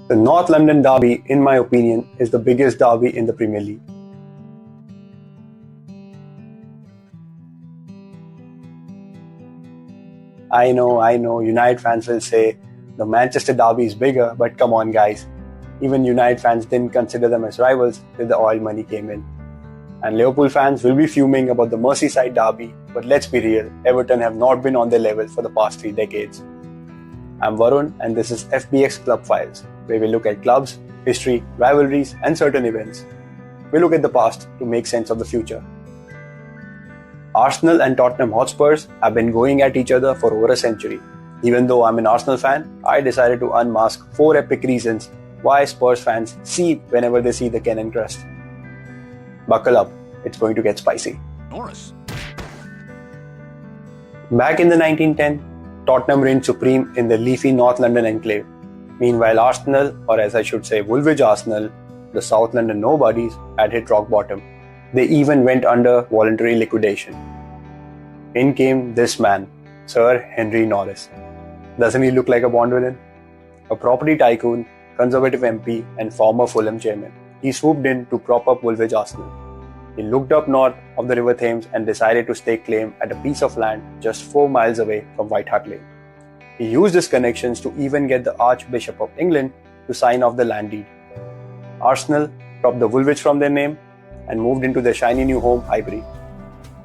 The North London derby, in my opinion, is the biggest derby in the Premier League. I know, United fans will say the Manchester derby is bigger, but come on guys. Even United fans didn't consider them as rivals till the oil money came in. And Liverpool fans will be fuming about the Merseyside derby, but let's be real, Everton have not been on their level for the past 3 decades. I'm Varun and this is FBX Club Files, where we look at clubs, history, rivalries and certain events. We look at the past to make sense of the future. Arsenal and Tottenham Hotspurs have been going at each other for over a century. Even though I'm an Arsenal fan, I decided to unmask 4 epic reasons why Spurs fans seethe whenever they see the Kennan crust. Buckle up, it's going to get spicy. Norris. Back in the 1910s, Tottenham reigned supreme in the leafy North London enclave. Meanwhile, Arsenal, or as I should say Woolwich Arsenal, the South London nobodies, had hit rock bottom. They even went under voluntary liquidation. In came this man, Sir Henry Norris. Doesn't he look like a Bond villain? A property tycoon, Conservative MP and former Fulham chairman. He swooped in to prop up Woolwich Arsenal. He looked up north of the River Thames and decided to stake claim at a piece of land just 4 miles away from Hart Lane. He used his connections to even get the Archbishop of England to sign off the land deed. Arsenal dropped the Woolwich from their name and moved into their shiny new home, Highbury.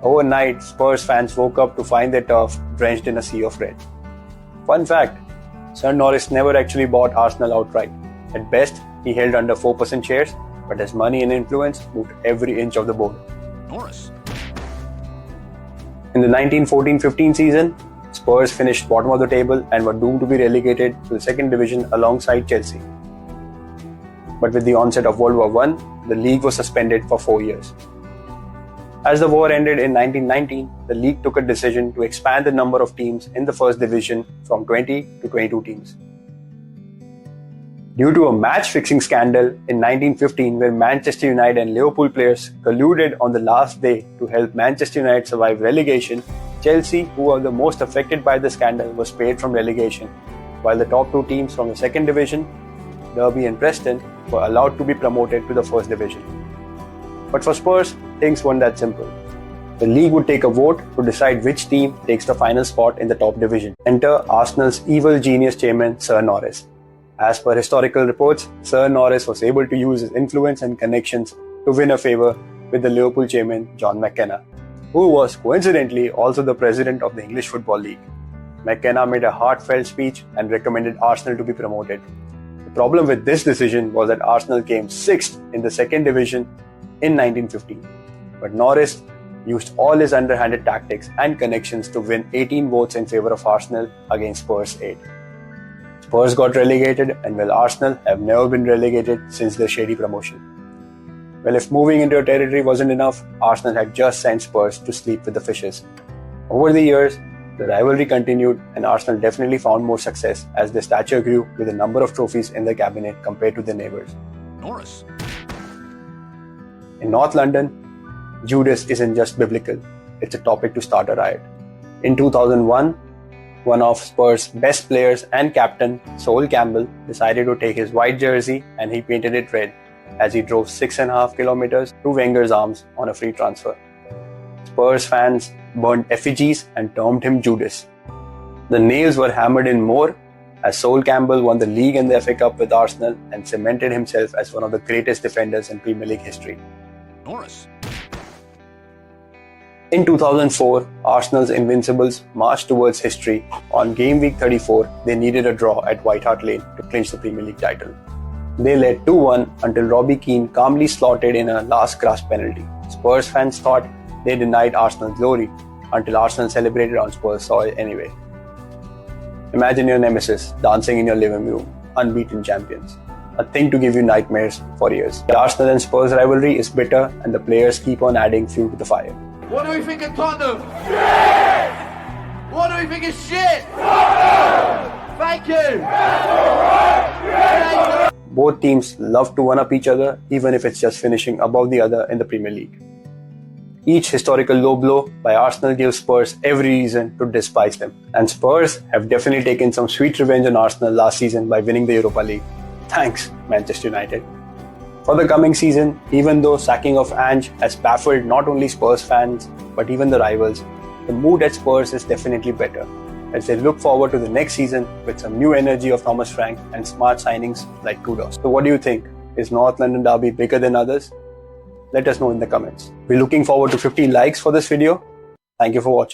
Overnight, Spurs fans woke up to find their turf drenched in a sea of red. Fun fact, Sir Norris never actually bought Arsenal outright. At best, he held under 4% shares, but his money and influence moved every inch of the board. Norris. In the 1914-15 season, Spurs finished bottom of the table and were doomed to be relegated to the second division alongside Chelsea. But with the onset of World War I, the league was suspended for 4 years. As the war ended in 1919, the league took a decision to expand the number of teams in the First Division from 20 to 22 teams. Due to a match-fixing scandal in 1915 where Manchester United and Liverpool players colluded on the last day to help Manchester United survive relegation, Chelsea, who were the most affected by the scandal, was spared from relegation, while the top 2 teams from the second division, Derby and Preston, were allowed to be promoted to the First Division. But for Spurs, things weren't that simple. The league would take a vote to decide which team takes the final spot in the top division. Enter Arsenal's evil genius chairman, Sir Norris. As per historical reports, Sir Norris was able to use his influence and connections to win a favour with the Liverpool chairman John McKenna, who was coincidentally also the president of the English Football League. McKenna made a heartfelt speech and recommended Arsenal to be promoted. The problem with this decision was that Arsenal came 6th in the second division in 1915, but Norris used all his underhanded tactics and connections to win 18 votes in favour of Arsenal against Spurs 8. Spurs got relegated, and while Arsenal have never been relegated since their shady promotion. Well, if moving into a territory wasn't enough, Arsenal had just sent Spurs to sleep with the fishes. Over the years, the rivalry continued and Arsenal definitely found more success as their stature grew with a number of trophies in their cabinet compared to their neighbours. Norris. In North London, Judas isn't just biblical, it's a topic to start a riot. In 2001, one of Spurs' best players and captain, Sol Campbell, decided to take his white jersey and he painted it red as he drove 6.5 kilometers to Wenger's arms on a free transfer. Spurs fans burned effigies and termed him Judas. The nails were hammered in more as Sol Campbell won the league and the FA Cup with Arsenal and cemented himself as one of the greatest defenders in Premier League history. Norris. In 2004, Arsenal's Invincibles marched towards history. On game week 34, they needed a draw at White Hart Lane to clinch the Premier League title. They led 2-1 until Robbie Keane calmly slotted in a last gasp penalty. Spurs fans thought they denied Arsenal glory until Arsenal celebrated on Spurs soil anyway. Imagine your nemesis dancing in your living room, unbeaten champions. A thing to give you nightmares for years. The Arsenal and Spurs rivalry is bitter and the players keep on adding fuel to the fire. What do we think of Tottenham? Shit! What do we think of shit? Tottenham! Thank you! Both teams love to one-up each other, even if it's just finishing above the other in the Premier League. Each historical low blow by Arsenal gives Spurs every reason to despise them. And Spurs have definitely taken some sweet revenge on Arsenal last season by winning the Europa League. Thanks, Manchester United. For the coming season, even though sacking of Ange has baffled not only Spurs fans but even the rivals, the mood at Spurs is definitely better as they look forward to the next season with some new energy of Thomas Frank and smart signings like Coups. So what do you think? Is North London derby bigger than others? Let us know in the comments. We're looking forward to 50 likes for this video. Thank you for watching.